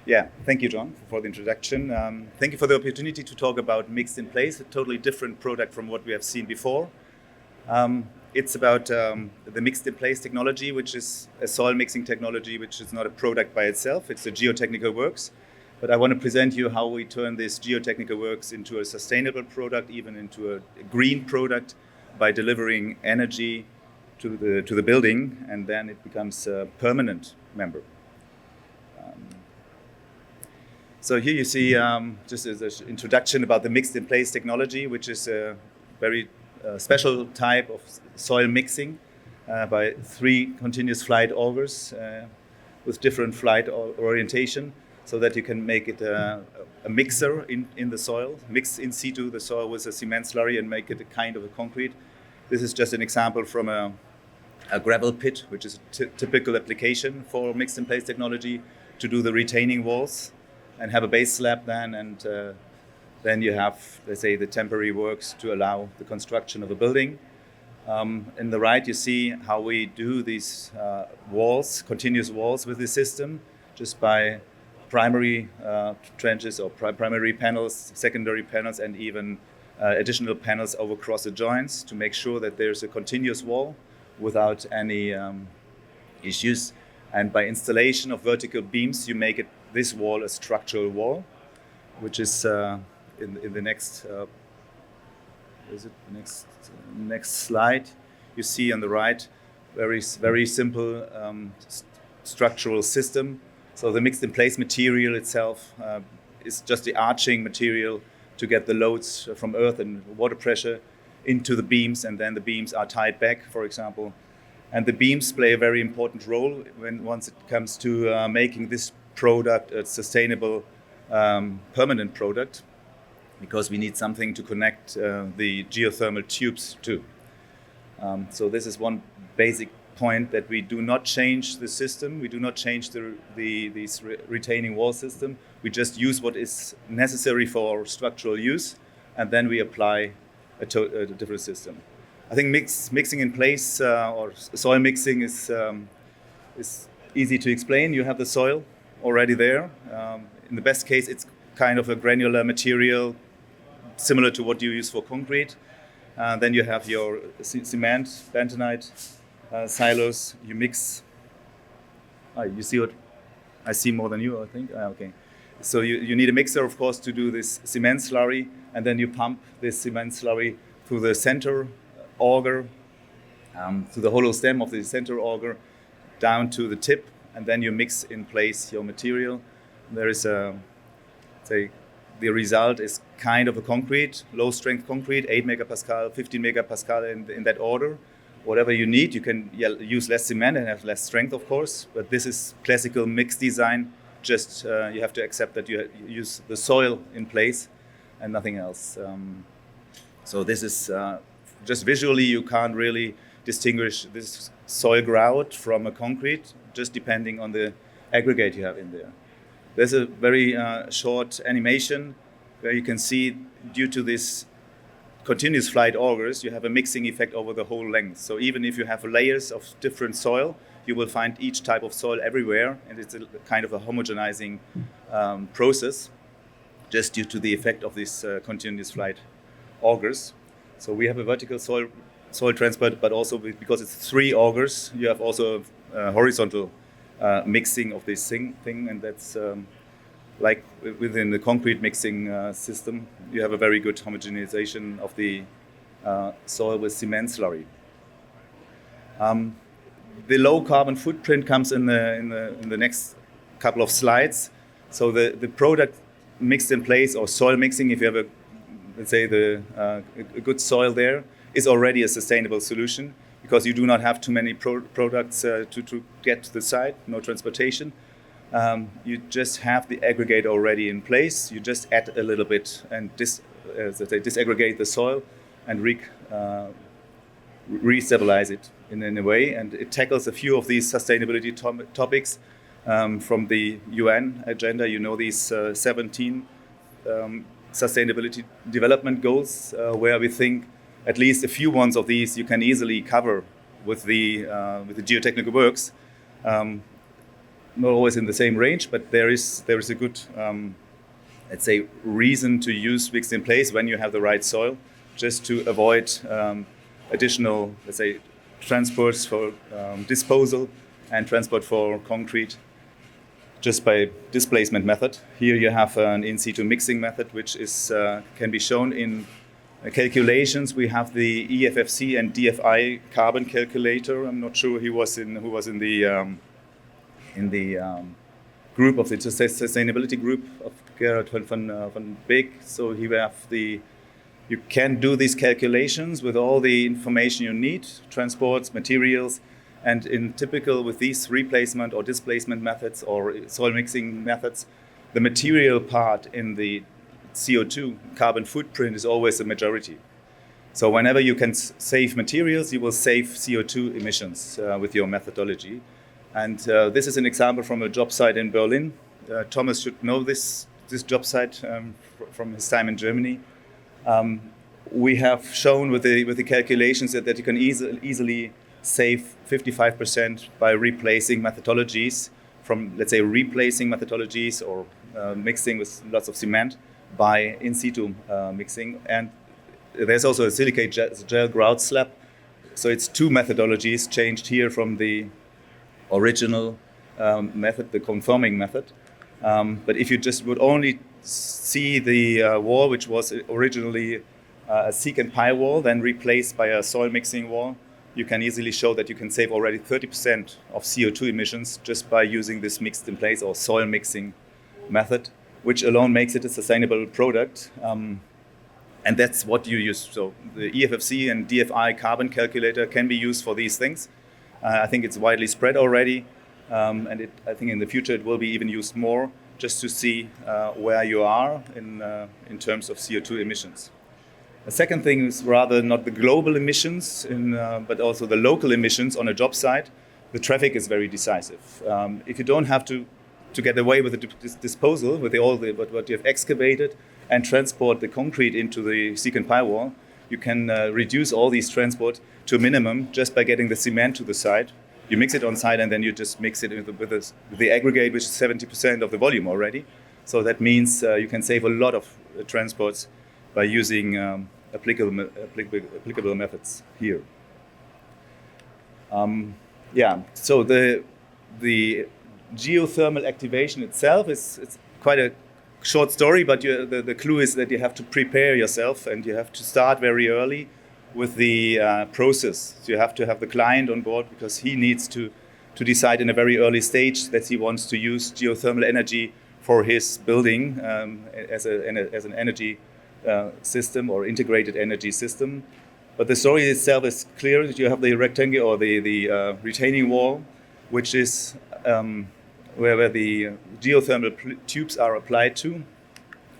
Yeah, thank you, John, for the introduction. Thank you for the opportunity to talk about mixed in place, a totally different product from what we have seen before. It's about the mixed in place technology, which is a soil mixing technology, which is not a product by itself. It's a geotechnical works. But I want to present you how we turn this geotechnical works into a sustainable product, even into a green product, by delivering energy to the building, and then it becomes a permanent member. So here you see just as an introduction about the mixed in place technology, which is a very special type of soil mixing by 3 continuous flight augers with different flight orientation, so that you can make it a mixer in the soil, mix in situ the soil with a cement slurry and make it a kind of a concrete. This is just an example from a gravel pit, which is a typical application for mixed in place technology, to do the retaining walls and have a base slab then, and then you have, let's say, the temporary works to allow the construction of a building. In the right, you see how we do these walls, continuous walls with the system, just by primary trenches or primary panels, secondary panels, and even additional panels over cross the joints to make sure that there's a continuous wall without any issues. And by installation of vertical beams, you make this wall a structural wall, which is in the next next slide. You see on the right, very simple structural system. So the mixed in place material itself is just the arching material to get the loads from earth and water pressure into the beams, and then the beams are tied back, for example. And the beams play a very important role once it comes to making this product a sustainable, permanent product, because we need something to connect the geothermal tubes to. So this is one basic point, that we do not change the system, we do not change this retaining wall system. We just use what is necessary for structural use, and then we apply a different system. I think mixing in place or soil mixing is easy to explain. You have the soil already there. In the best case, it's kind of a granular material similar to what you use for concrete. Then you have your cement, bentonite, silos. You mix. You see what I see more than you, I think. Okay. So you need a mixer, of course, to do this cement slurry, and then you pump this cement slurry through the center auger, to the hollow stem of the center auger, down to the tip, and then you mix in place your material. There is the result is kind of a concrete, low strength concrete, 8 megapascal, 15 megapascal in that order. Whatever you need, you can use less cement and have less strength, of course, but this is classical mix design. Just you have to accept that you use the soil in place and nothing else. So this is just visually, you can't really distinguish this soil grout from a concrete, just depending on the aggregate you have in there. There's a very short animation where you can see, due to this continuous flight augers, you have a mixing effect over the whole length. So even if you have layers of different soil, you will find each type of soil everywhere, and it's a kind of a homogenizing process, just due to the effect of these continuous flight augers. So we have a vertical soil transport, but also because it's 3 augers, you have also a horizontal mixing of this thing, and that's like within the concrete mixing system, you have a very good homogenization of the soil with cement slurry. The low carbon footprint comes in the next couple of slides. So the product mixed in place, or soil mixing, if you have a good soil there, is already a sustainable solution, because you do not have too many products to get to the site, no transportation. You just have the aggregate already in place. You just add a little bit and disaggregate the soil and re-stabilize it in a way. And it tackles a few of these sustainability topics from the UN agenda. You know, these 17 sustainability development goals, where we think at least a few ones of these you can easily cover with the geotechnical works. not always in the same range, but there is a good, let's say, reason to use mixed in place when you have the right soil, just to avoid additional, let's say, transports for disposal and transport for concrete just by displacement method. Here you have an in situ mixing method, which is can be shown in calculations. We have the EFFC and DFI carbon calculator. I'm not sure who was in the group of the sustainability group of Gerard van Beek. So here we have you can do these calculations with all the information you need, transports, materials, and in typical with these replacement or displacement methods or soil mixing methods, the material part in the CO2 carbon footprint is always the majority. So whenever you can save materials, you will save CO2 emissions with your methodology. And this is an example from a job site in Berlin. Thomas should know this job site from his time in Germany. We have shown with the calculations that you can easily save 55% by replacing methodologies from, let's say, replacing methodologies or mixing with lots of cement by in situ mixing. And there's also a silicate gel grout slab. So it's two methodologies changed here from the original method, the conforming method. But if you just would only see the wall, which was originally a secant pie wall, then replaced by a soil mixing wall, you can easily show that you can save already 30% of CO2 emissions just by using this mixed in place or soil mixing method, which alone makes it a sustainable product. And that's what you use. So the EFFC and DFI carbon calculator can be used for these things. I think it's widely spread already. And I think in the future it will be even used more just to see where you are in terms of CO2 emissions. The second thing is rather not the global emissions, but also the local emissions on a job site. The traffic is very decisive. If you don't have to get away with the disposal, with what you have excavated and transport the concrete into the secant pie wall, you can reduce all these transport to a minimum just by getting the cement to the site. You mix it on site and then you just mix it with the aggregate, which is 70% of the volume already. So that means you can save a lot of transports by using applicable methods here. So the geothermal activation itself it's quite a short story, but the clue is that you have to prepare yourself and you have to start very early with the process. So you have to have the client on board because he needs to decide in a very early stage that he wants to use geothermal energy for his building as an energy system or integrated energy system. But the story itself is clear. You have the rectangle or the retaining wall, which is where the geothermal tubes are applied to,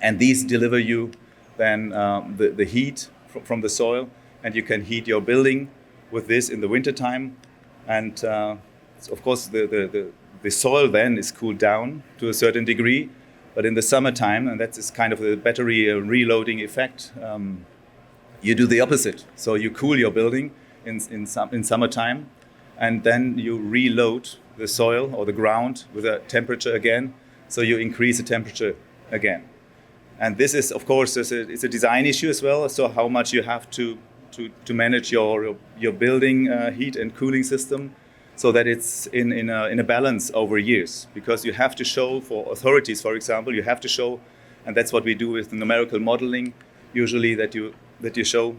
and these deliver you then the heat from the soil, and you can heat your building with this in the wintertime. And of course the soil then is cooled down to a certain degree, but in the summertime, and that is kind of the battery reloading effect, you do the opposite. So you cool your building in summertime, and then you reload the soil or the ground with a temperature again, so you increase the temperature again. And this is, of course, it's a design issue as well. So how much you have to manage your building heat and cooling system, so that it's in a balance over years. Because you have to show for authorities, for example, you have to show, and that's what we do with the numerical modeling, usually that you show.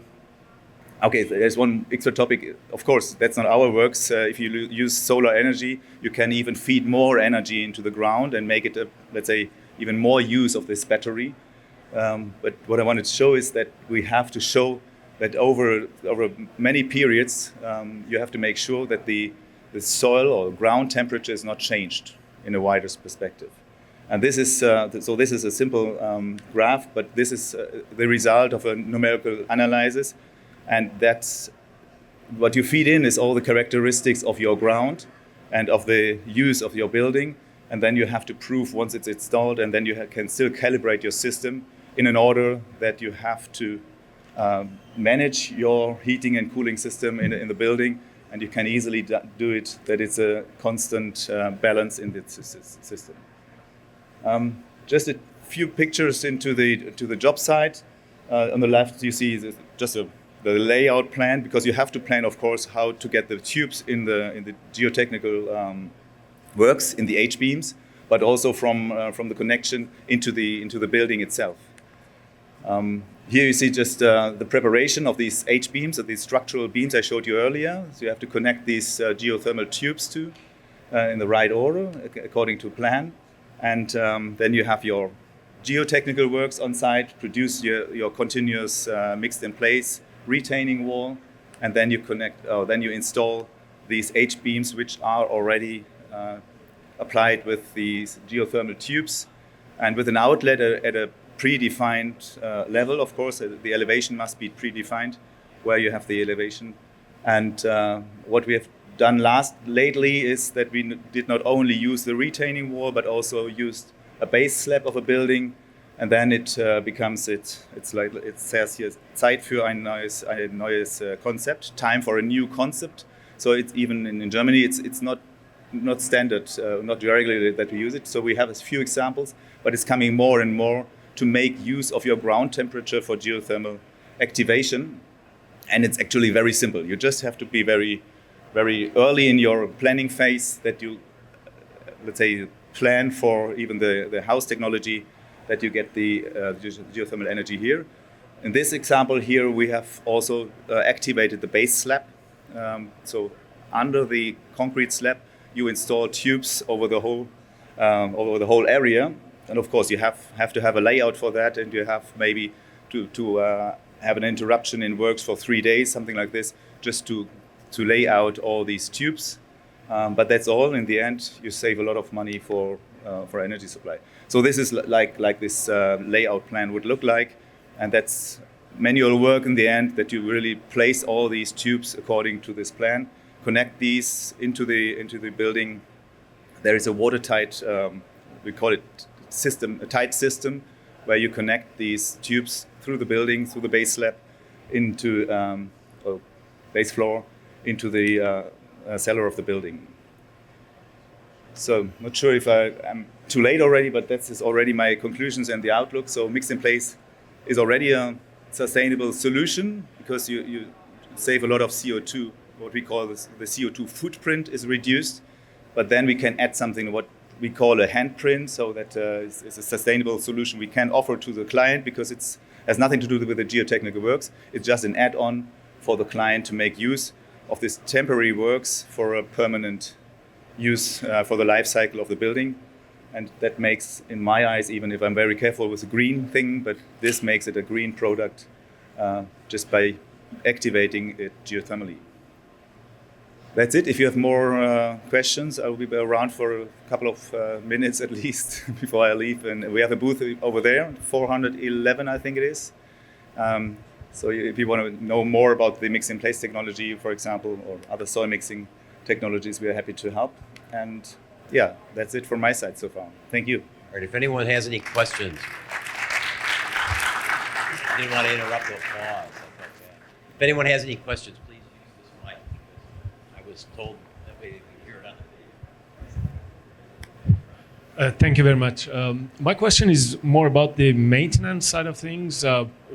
Okay, there's one extra topic. Of course, that's not our works. If you use solar energy, you can even feed more energy into the ground and make it, let's say, even more use of this battery. But what I wanted to show is that we have to show that over many periods, you have to make sure that the soil or ground temperature is not changed in a wider perspective. And this is this is a simple graph, but this is the result of a numerical analysis. And that's what you feed in is all the characteristics of your ground and of the use of your building. And then you have to prove once it's installed, and then you can still calibrate your system in an order that you have to manage your heating and cooling system in the building and you can easily do it that it's a constant balance in the system. Just a few pictures into the job site. On the left, you see the layout plan, because you have to plan, of course, how to get the tubes in the geotechnical works in the H-beams, but also from the connection into the building itself. Here you see just the preparation of these H-beams, of these structural beams I showed you earlier. So you have to connect these geothermal tubes to in the right order, according to plan. And then you have your geotechnical works on site, produce your continuous mixed in place retaining wall, and then you install these H-beams, which are already applied with these geothermal tubes, and with an outlet at a predefined level. Of course, the elevation must be predefined where you have the elevation. And what we have done lately is that we did not only use the retaining wall, but also used a base slab of a building, and then it becomes it's like it says here, Zeit für ein neues Concept, time for a new concept. So it's even in Germany, it's not standard, not regularly that we use it. So we have a few examples, but it's coming more and more to make use of your ground temperature for geothermal activation. And it's actually very simple. You just have to be very, very early in your planning phase, that you, let's say, plan for even the house technology, that you get the geothermal energy here. In this example here, we have also activated the base slab. So under the concrete slab, you install tubes over the whole area. And of course, you have to have a layout for that, and you have maybe to have an interruption in works for 3 days, something like this, just to lay out all these tubes. But that's all. In the end, you save a lot of money for energy supply. So this is like this layout plan would look like, and that's manual work in the end, that you really place all these tubes according to this plan, connect these into the building. There is a watertight, we call it a tight system, where you connect these tubes through the building, through the base slab, into base floor, into the cellar of the building. So not sure if I'm too late already, but that's already my conclusions and the outlook. So mixed in place is already a sustainable solution, because you save a lot of CO2. What we call the CO2 footprint is reduced, but then we can add something what we call a handprint, so that is a sustainable solution we can offer to the client, because it has nothing to do with the geotechnical works. It's just an add-on for the client to make use of this temporary works for a permanent use for the life cycle of the building. And that makes, in my eyes, even if I'm very careful with the green thing, but this makes it a green product just by activating it geothermally. That's it. If you have more questions, I will be around for a couple of minutes at least before I leave. And we have a booth over there, 411, I think it is. So if you want to know more about the mix-in-place technology, for example, or other soil mixing technologies, we are happy to help. And yeah, that's it from my side so far. Thank you. All right, if anyone has any questions, I didn't want to interrupt the applause. If anyone has any questions, please use this mic, because I was told that way you can hear it on the video. Thank you very much. My question is more about the maintenance side of things.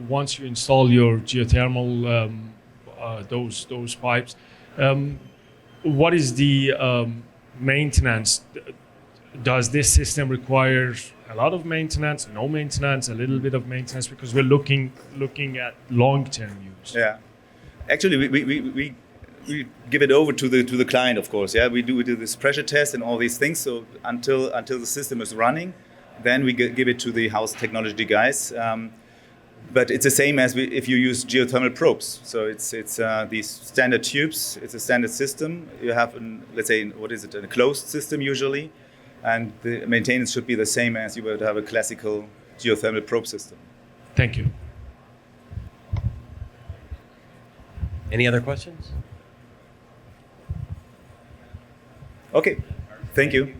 Once you install your geothermal, those pipes, what is the maintenance? Does this system require a lot of maintenance, no maintenance, a little bit of maintenance? Because we're looking at long-term use. Yeah, actually, we give it over to the client, of course. Yeah, we do this pressure test and all these things. So until the system is running, then we give it to the house technology guys. But it's the same as if you use geothermal probes. So it's these standard tubes. It's a standard system. You have, let's say, a closed system usually, and the maintenance should be the same as you would have a classical geothermal probe system. Thank you. Any other questions? Okay, thank you.